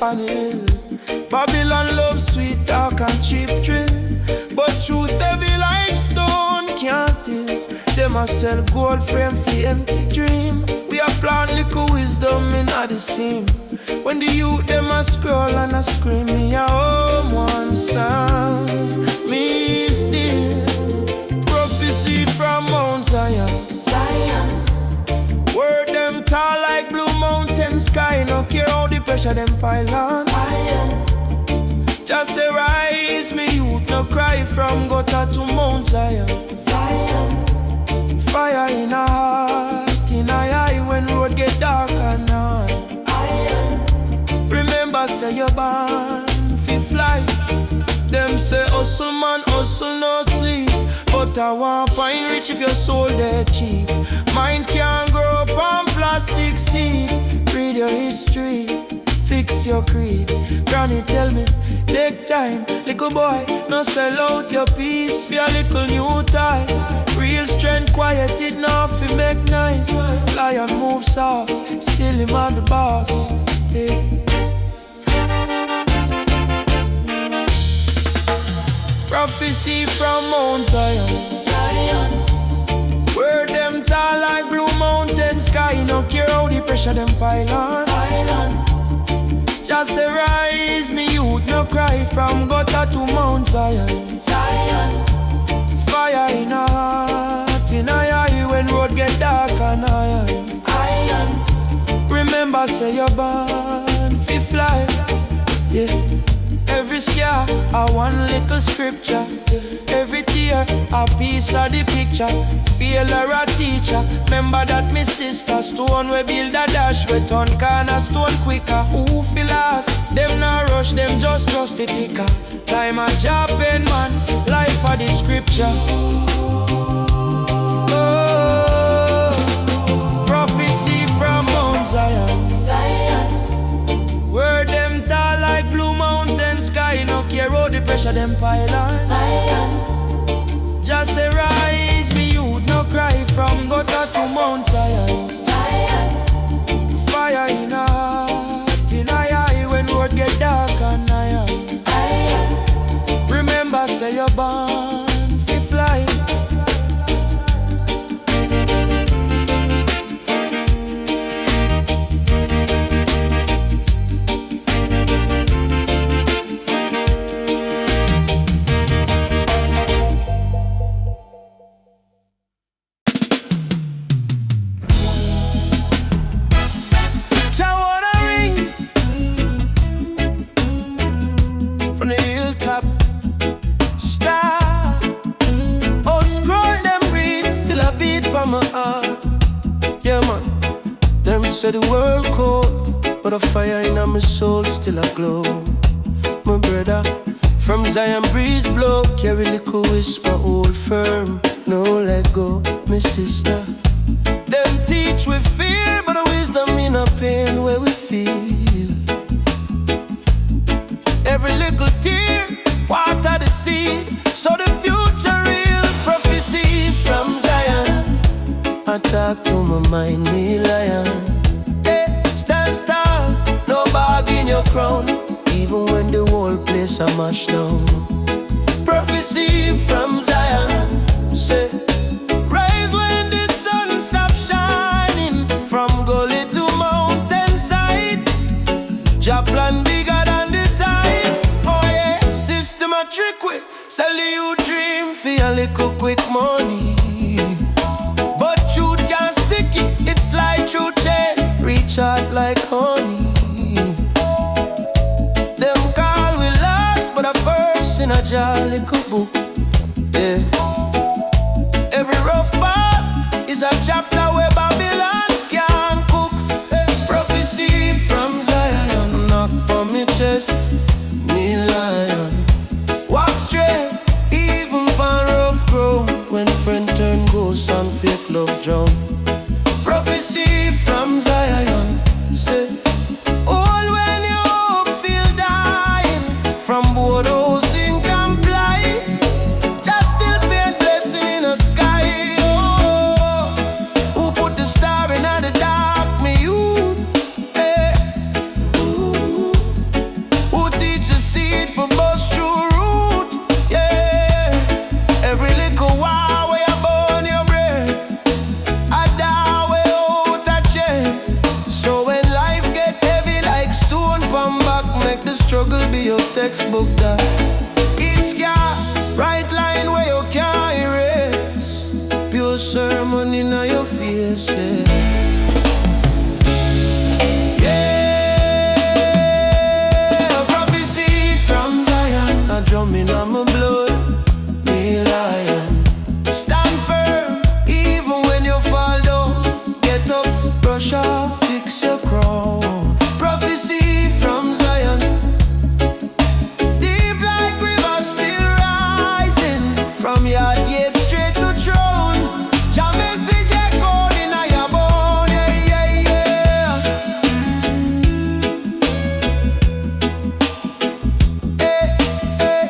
on hill. Babylon love sweet talk and cheap thrill, but truth heavy like stone can't tilt. Them a sell gold frame for empty dream. We a plant little wisdom in the seam. When the youth them a scroll and a scream, me a home one sound. Me still prophecy from Mount Zion. Word them tall like blue mountain sky. No care how the pressure them pile on. Just say rise, me youth, no cry from gutter to Mount Zion. Fire in a heart, in a eye when road get dark and night. Remember say you're born fi fly. Them say hustle man, hustle no sleep. But I want pine rich if your soul dead cheap. Mind can't grow up on plastic seed. Read your history, fix your creed. Granny tell me, take time, little boy, no sell out your peace for a little new tie. Real strength quieted now fi make nice. Lion move soft, still him on the boss. Hey. Prophecy from Mount Zion. Word them tall like blue mountain sky. No care how the pressure them pile on. Just say rise, me youth, no cry from gutter to Mount Zion. Fire in a heart, in a eye when road get dark and iron. Remember say you're born fi fly. Yeah. Every scar a one little scripture. Every tear a piece of the picture. Failure a teacher. Remember that me sister stone we build a dash. We turn cornerstone quicker. Who feel lost? Them not rush, them just trust the ticker. Time a job pen man, life a the scripture. Oh, prophecy from Mount Zion. Word them tall like blue mountain sky. No care how the pressure them pile on. Just say rise, me youth, no cry from gutter to Mount Zion. Fire in a heart, in a eye when road get dark and iron. Remember say you're born fi fly. Say the world cold, but a fire in my soul still a glow. My brother, from Zion breeze blow, carry little whisper, hold firm, no let go. My sister, them teach we fear, but the wisdom in a pain where we feel. Every little tear, water the seed, so the future real. Prophecy from Zion, I talk to my mind, me lion. In your crown, even when the whole place a mash down. Prophecy from Zion, say rise when the sun stops shining. From gully to mountainside, Jah plan bigger than the tide. Oh yeah, system a trick way. Sell you dream for a little quick money, but truth can't stick it. It's like true chain, reach out like honey. In a jolly good book, yeah. Every rough path is a chapter where Babylon can cook. Prophecy from Zion, knock on me chest, me lion. Walk straight, even pan rough ground. When friend turn ghost and fake love drown. Prophecy from Zion, say all when you hope feel dying. From Bordeaux just still be a blessing in the sky. Oh, who struggle be your textbook that each scar, right line where you can't erase. Pure sermon in your face, yeah. Yeah, prophecy from Zion, a drum in my blood, me lion. Stand firm, even when you fall down. Get up, brush off, fix your crown. Prophecy from Zion, deep like rivers still rising, from your gate straight to throne. Jah message echoed in your bone, yeah, yeah, yeah. Hey, hey.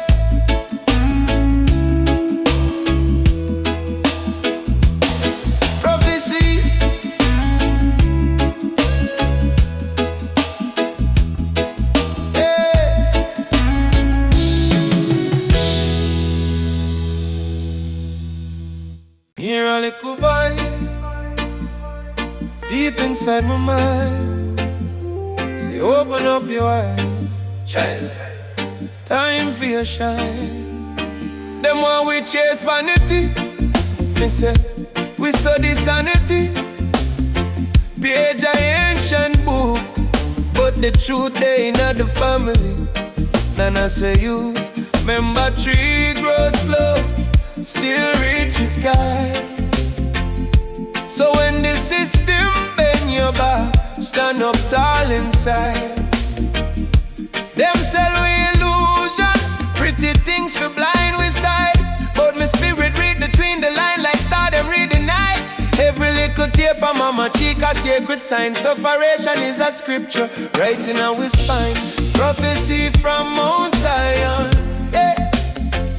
Prophecy. Hear a little voice deep inside my mind, say open up your eyes, child, time for your shine. Them one we chase vanity, me say we study sanity. Page a ancient book, but the truth they in the family. Nana say you, remember tree grow slow, still reach the sky. So when the system bend your back, stand up tall inside. Them sell we illusion, pretty things for blind we sight. But my spirit read between the line like star them read the night. Every little tape on mama cheek a sacred sign. Sufferation is a scripture right in our spine. Prophecy from Mount Zion, yeah.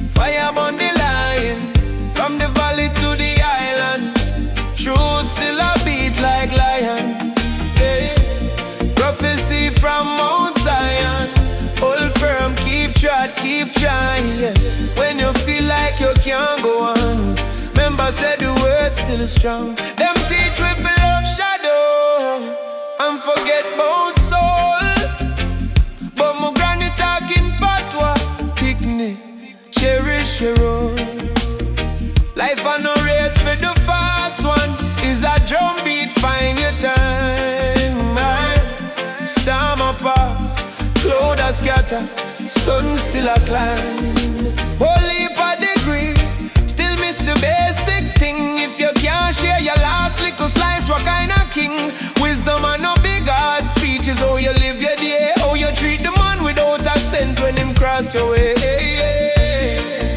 Fire burn the lion, from the valley to the island. Truth still a beat like lion, yeah. Prophecy from Mount Zion, hold firm, keep trying, yeah. When you feel like you can't go on, remember said the word still strong. Them teach we for love shadow and forget about soul. But my granny talking patois, picnic, cherish your own. Life a no race for the fast one, is a drum beat, find your time, man. Storm a pass, cloud a scatter, sun still a climb. Whole heap a degree, still miss the basic thing. If you can't share your last little slice, what kind of king? Wisdom and no big hard speech is how you live your day, how you treat the man without a cent when him cross your way.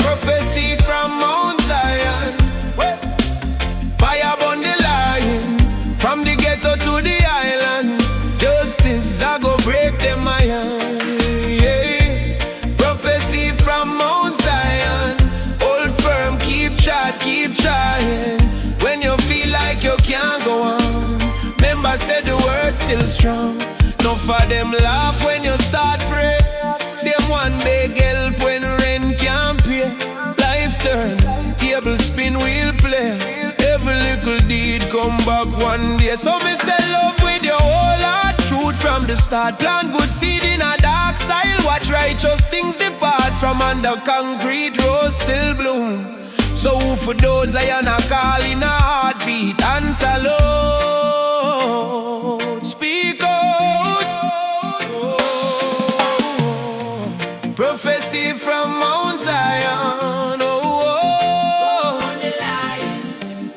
Prophecy from Mount Zion, fire burn the lion, from the ghetto to the island. Justice I go break them iron, yeah. Prophecy from Mount Zion, hold firm, keep trying. When you feel like you can't go on, remember said the word still strong. No for them laugh when you start pray. Same one big help when rent can't pay. Life turn, table spin, wheel play. Every little deed come back one day. So me say love with your whole heart, truth from the start. Plant good seed in a dark soil, watch righteous things depart. From under concrete rose still bloom. So for those I am a call in a heartbeat, answer loud, speak out. Prophecy from Mount Zion,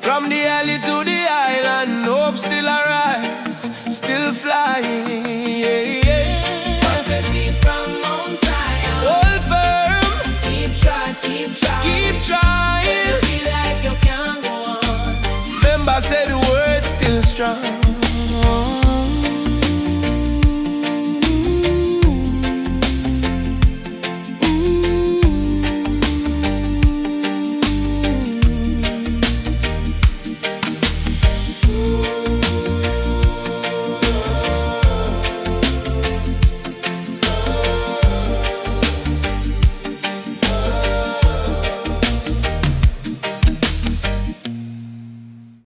from the alley to the island, hope still arise, still flying, yeah, yeah. Prophecy from Mount Zion, Hold firm, keep trying. You feel like you can't go on, Remember say the word still strong.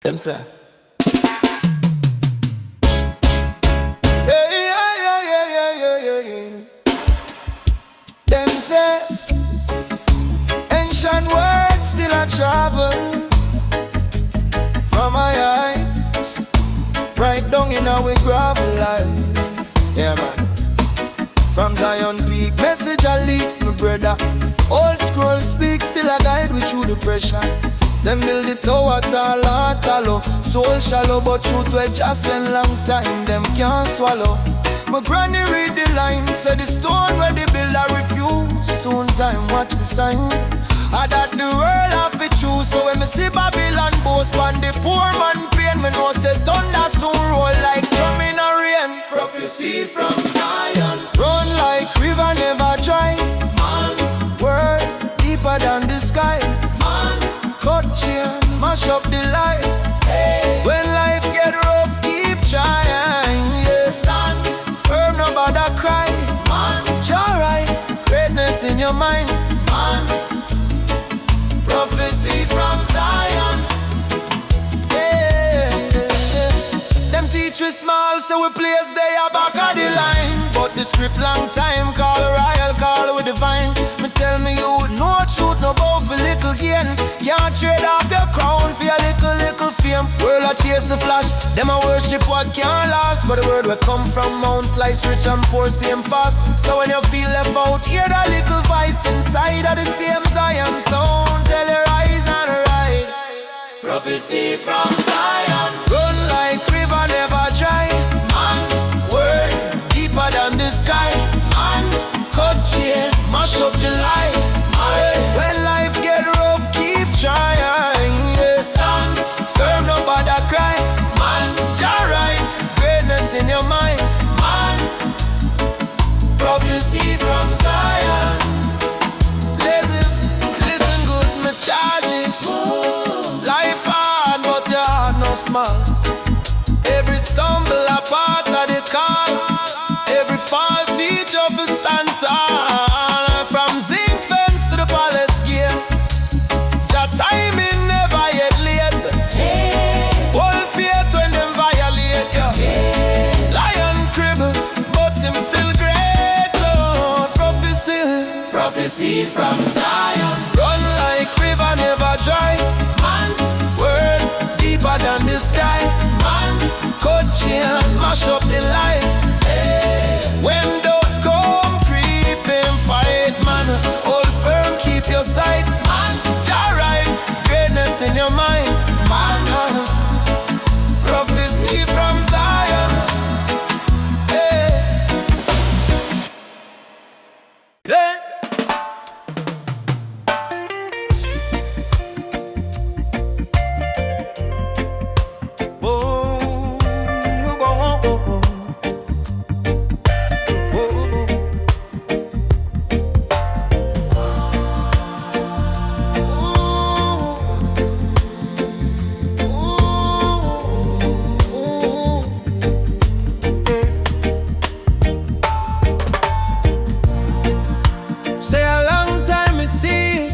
Them say, say, ancient words still a travel from my eyes, right down in our gravel life. Yeah, man. From Zion Peak, message I leak, my brother. Old scroll speak, still a guide we through the pressure. Them build the tower tall, heart hollow, soul shallow, but truth we just a long time, them can't swallow. My granny read the line, said the stone where they build a refuse. Soon time watch the sign, I that the world have to choose. So when me see Babylon boast on the poor man pain, me know say thunder soon roll like drum in a rain. Prophecy from Zion. Run like river never dry, Man, word deeper than the sky. man, Cut chain, mash up the light. hey. When life get rough, keep trying. Yeah. Stand, Firm, no bother cry. man, Alright, greatness in your mind. man. Prophecy from Zion. Yeah. Them teach we small, so we place they are back of the line. But the script long time, call royal, call with divine. Me tell me you no truth, no bow for little gain. Can't trade off your crown for your little fame. World a chase the flash, them a worship what can't last. But the word will come from Mount Slice, rich and poor, same fast. So when you feel left out, hear that little voice inside of the same Zion sound. Tell your eyes and ride. Prophecy from Zion. Run like river never dry. Man, Word deeper than the sky. man, Cut chain, mash up the light. When life get rough, keep trying. Yeah. stand, Firm, no bother cry. man, Alright, greatness in your mind. man. Prophecy from Zion. Listen good, me charge it. Life hard, but your heart no small. Every stumble a part of the call. Every fall teach you to stand tall. From zinc fence to the palace gate, your timing never yet late. Hold faith when them violate you. Lion cribble, but him still great. Oh, prophecy. Prophecy from Zion. Run like river never dry. Man, Word deeper than the sky. man, Cut chain, mash up the light. When don't come creeping, fight man. Hold firm, keep your sight. man, Alright, greatness in your mind. man. Prophecy from Zion. Hey. Yeah. Say a long time me see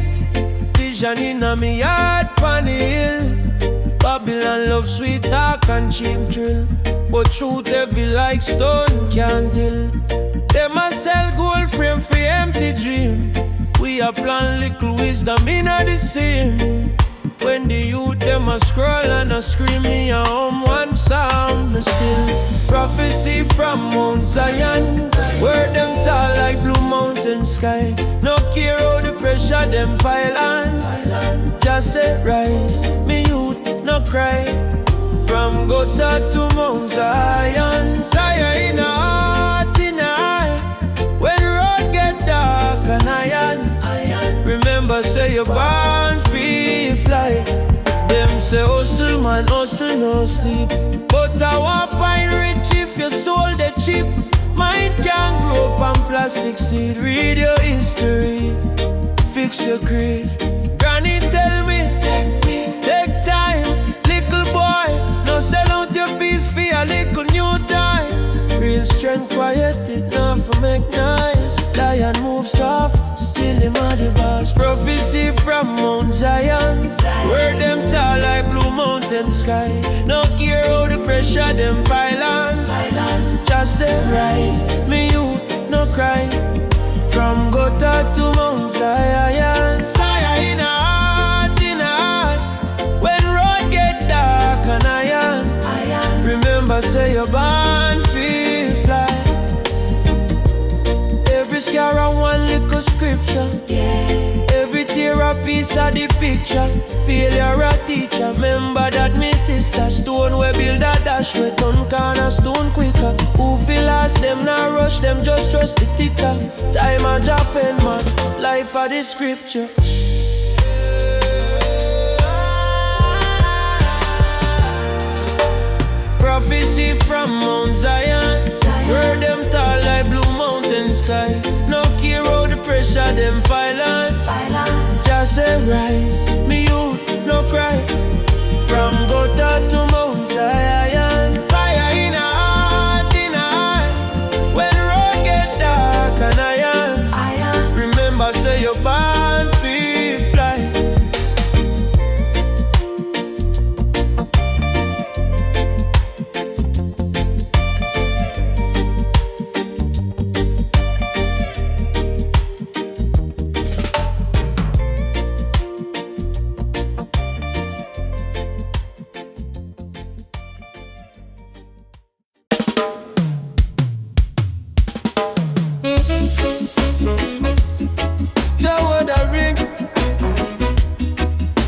vision in a me yard pon the hill. Babylon love sweet talk and cheap drill, but truth heavy like stone can't tell. Them a sell gold frame for empty dream. We a plan little wisdom in a the same. When the youth them a scroll and a scream, me a hum one sound. Me still prophecy from Mount Zion. Word them tall like blue mountain sky. No care how the pressure them pile on. Just say rise, me youth no cry. From gutter to Mount Zion, Zion in a heart in a eye. When road get dark and iron, remember say you're born free fly. Them say hustle man, hustle no sleep. But I want pine rich if your soul the cheap. Mind can grow up on plastic seed. Read your history, fix your creed. Granny tell me, take time, little boy. No sell out your peace for a little new time. Real strength quiet, it not for make noise. Lion move soft, still him a the boss. Prophecy from Mount Zion. Word them tall like blue mountain sky. No care how the pressure them pile on. Just say rise, me youth no cry. From gutter to Mount Zion. Fire in a heart. When road get dark and iron. Remember say you're born free fly. Every scar a one little scripture. Every tear a piece of the picture. Failure a teacher. Remember that me sister stone we build a dash. We turn cornerstone quicker. Who feel lost them not rush them, just trust the ticker. Time a Japan man, life a the scripture. Prophecy from Mount Zion. Heard them tall like blue mountain sky. No care how the pressure them pile on. Just say rise, me youth, no cry. From gutter to Mount Zion. Fire in a heart. When road get dark and iron. Remember say you're born free fly.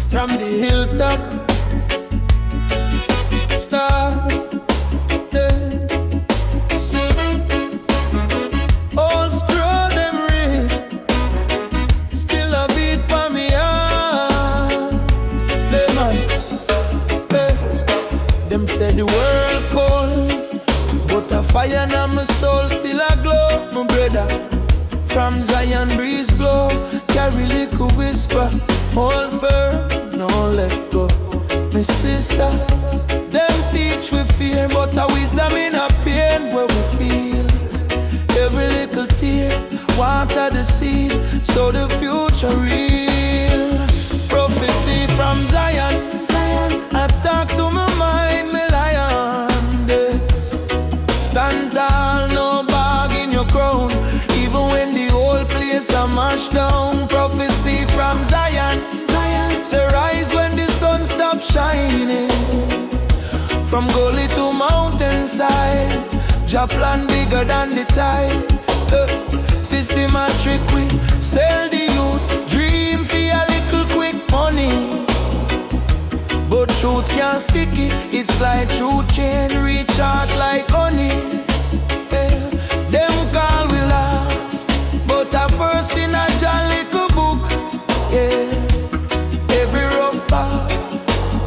From the hilltop, star, old scroll them read, still a beat for me heart. Them say the world cold, but a fire in my soul still a glow, my brother. From Zion breeze blow, carry little whisper, hold firm. No let go, my sister. Them teach we fear, but a wisdom in a pain where we feel. Every little tear, water the seed, so the future real. Prophecy from Zion. I talk to my mind, my lion. Stand tall, no bag in your crown. Even when the whole place a mash down. Prophecy from Zion. Say rise when the sun stops shining. From gully to mountainside, Jah plan bigger than the tide. Systematic we sell the youth, dream for a little quick money. But truth can't stick it, it's like true chain, reach out like honey. Them call we last, but a first in a Jah little book. Every rough part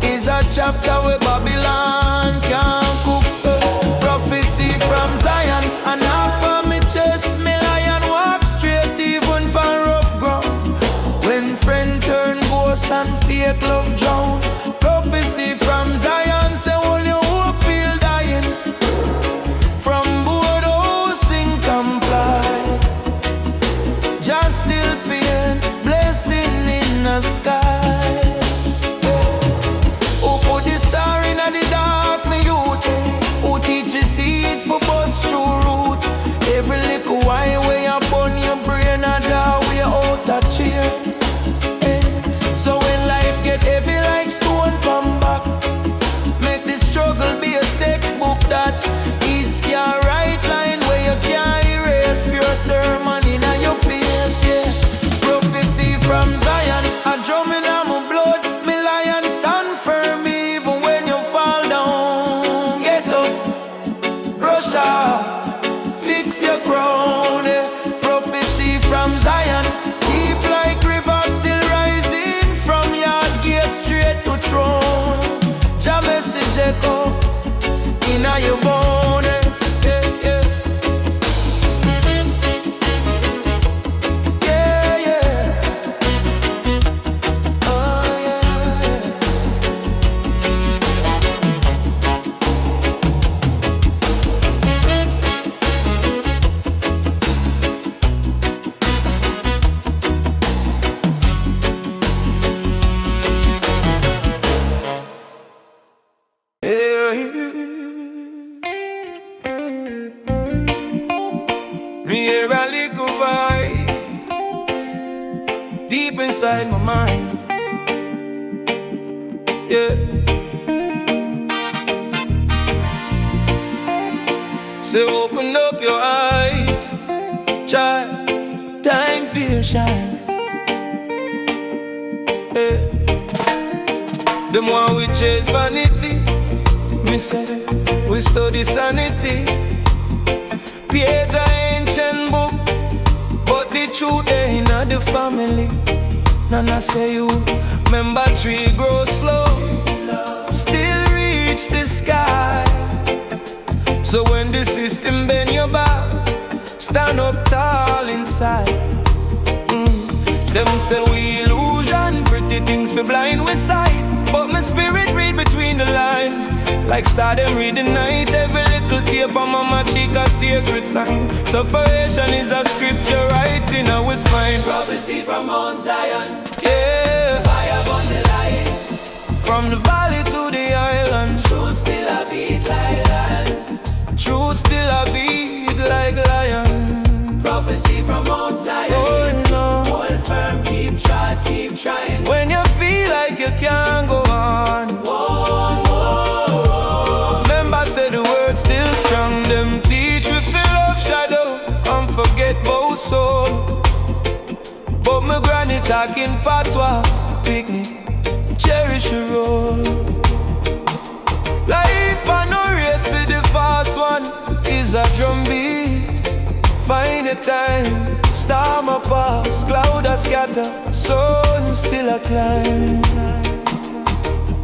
is a chapter where Babylon can't cook. Prophecy from Zion, and up on me chest, me lion walk straight even pan rough ground. When friend turn ghost and fake love drown. Prophecy from Zion, say all your hope feel dying. From board hosting comply, just still pain, blessing in the sky. Who put the star in the dark, me youth? Who teach you seed for bust through root? Every little highway upon your brain, and that way out a cheer. So when life get heavy like stone, come back. Make the struggle be a textbook that each can right line where you can't erase. Pure sermon in your face, yeah. deep inside my mind. Yeah. So open up your eyes, child, time feel shine. Yeah. Them one we chase vanity, me say we study sanity. Page a ancient book, but the truth they in the family. Nana say you, remember tree grow slow, still reach the sky. So when the system bend your back, stand up tall inside. Them say we illusion, pretty things we blind with sight. But my spirit read between the lines, like star them read the night. Every little tape on mama cheek a sacred sign. Suffocation is a scripture right in our spine. Prophecy from Mount Zion. Yeah. Fire on the line. From the valley to the island. Truth still a beat like lion. Truth still a beat like lion. Prophecy from Mount Zion. Oh no. Hold firm, keep trying. When you feel like you can't go on. Whoa, whoa, whoa. Remember say the word still strong. Them teach we fill up shadow and forget about soul. But my granny talking patois, picnic, cherish a roll. Life and no race for the fast one is a drum beat. Find the time, storm a pass, cloud a scatter, sun still a climb.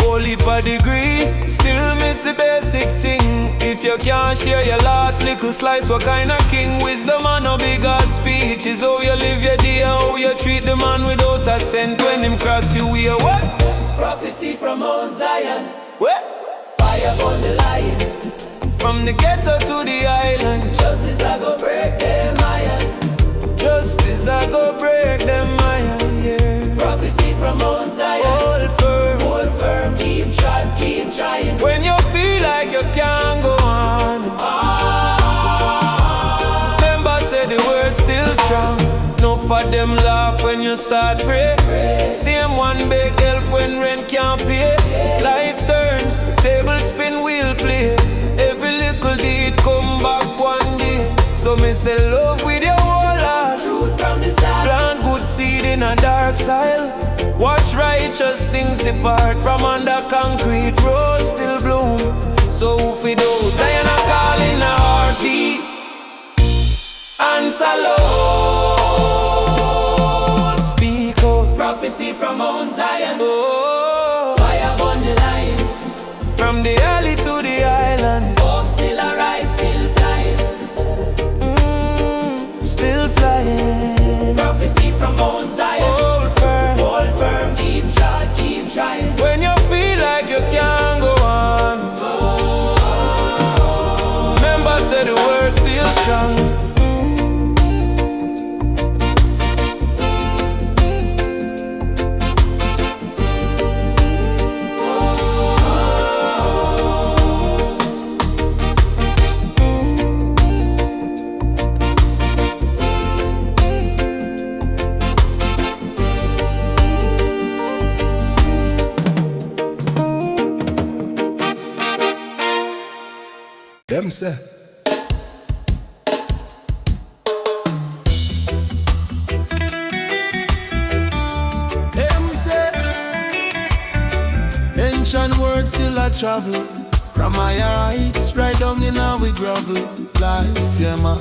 Only per degree, still miss the basic thing. If you can't share your last little slice, what kind of king? Wisdom and no big God speech is how you live your day, how you treat the man without a cent. When him cross you, we are what? Prophecy from Mount Zion. What? Fire on the line. From the ghetto to the island. Justice I go break them iron. Justice I go break them iron, yeah. Prophecy from Mount Zion. Hold firm, keep trying. When you feel like you can't go on. Remember say the word still strong. No for them laugh when you start pray. Same one beg help when rent can't pay. Life turn, table spin, wheel play. Every little deed come back one day. So me say love with your whole heart. Truth from the start. Plant good seed in a dark soil. Watch righteous things depart from under concrete. Rose still bloom. So if it don't, Zion a call in a heartbeat. Answer Lord. Speak out. Prophecy from Mount Zion. Oh. Fire on the line. From the alley to the island. Hope still arise, still flying. Still flying. Prophecy from Mount Zion. Hold firm, keep trying. when you feel like you can't go on. Remember say the word still strong. Them say ancient words still a travel from higher heights right down in our we grovel life, yeah man.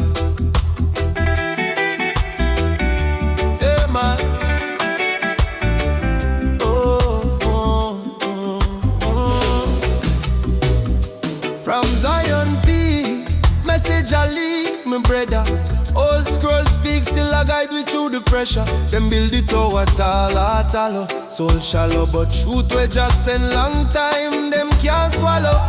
Yeah man. From Zion Peak, message a leak, my brother. Old scroll speak, still a guide me through the pressure. Them build it tower tall, soul shallow, but truth we just send long time. Them can't swallow.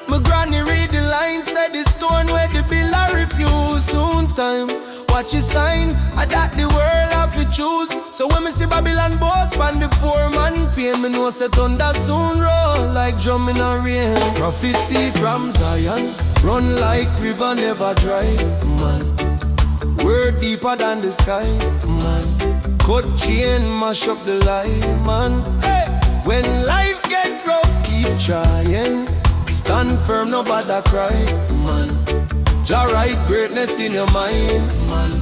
My granny read the line, said the stone where the bill I refuse. Soon time, watch your sign, I that the world have to choose. So when me see Babylon boss and the poor man pain, me know say thunder soon roll like drum in a rain. Prophecy from Zion, run like river never dry, man. Word deeper than the sky, man. Cut chain, mash up the line, man. Hey. When life get rough, keep trying. Stand firm, no bother cry, man. Jah write greatness in your mind, man.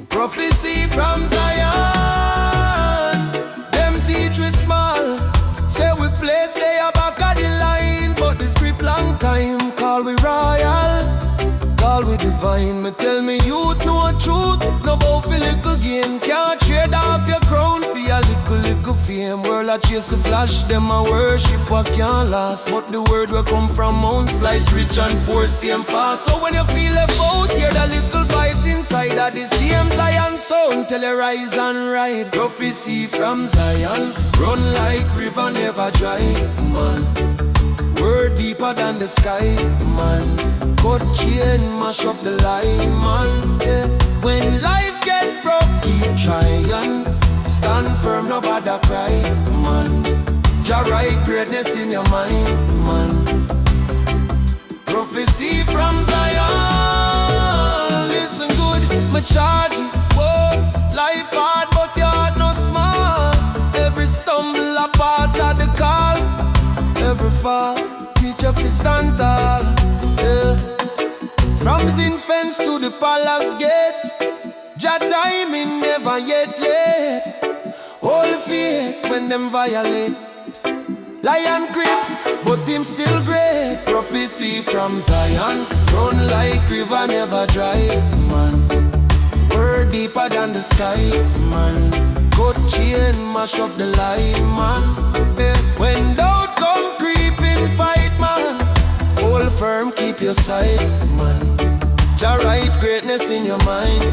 Prophecy from Zion. Them teach we small. Say we place they are back at the line. But the script long time. Call we royal, call we divine. Me tell me youth know truth. No bout for little gain. Can't trade off your crown for a little fame. World a chase the flash. Them a worship what can't last. But the word will come from Mount Slice. Rich and poor same fast. So when you feel left out, hear the little voice inside of the same Zion sound. Tell you rise and ride. Prophecy from Zion. Run like river never dry, man. Word deeper than the sky, man. Cut chain, mash up the line, man. Yeah. When life get rough, keep trying. Stand firm, no bother cry, man. Jah write greatness in your mind, man. Prophecy from Zion. Listen good, my charge it. Whoa, life hard, but your heart no small. Every stumble a part of the call. Every fall, teach you to stand tall. Yeah. From Zin fence to the palace gate, Jah timing never yet late. Hold faith when them violate. Lion grip, but him still great. Prophecy from Zion. Run like river never dry, man. Word deeper than the sky, man. Cut chain, mash up the line, man. Yeah. When doubt come creeping, fight, man. Hold firm, keep your sight, man. Jah write greatness in your mind.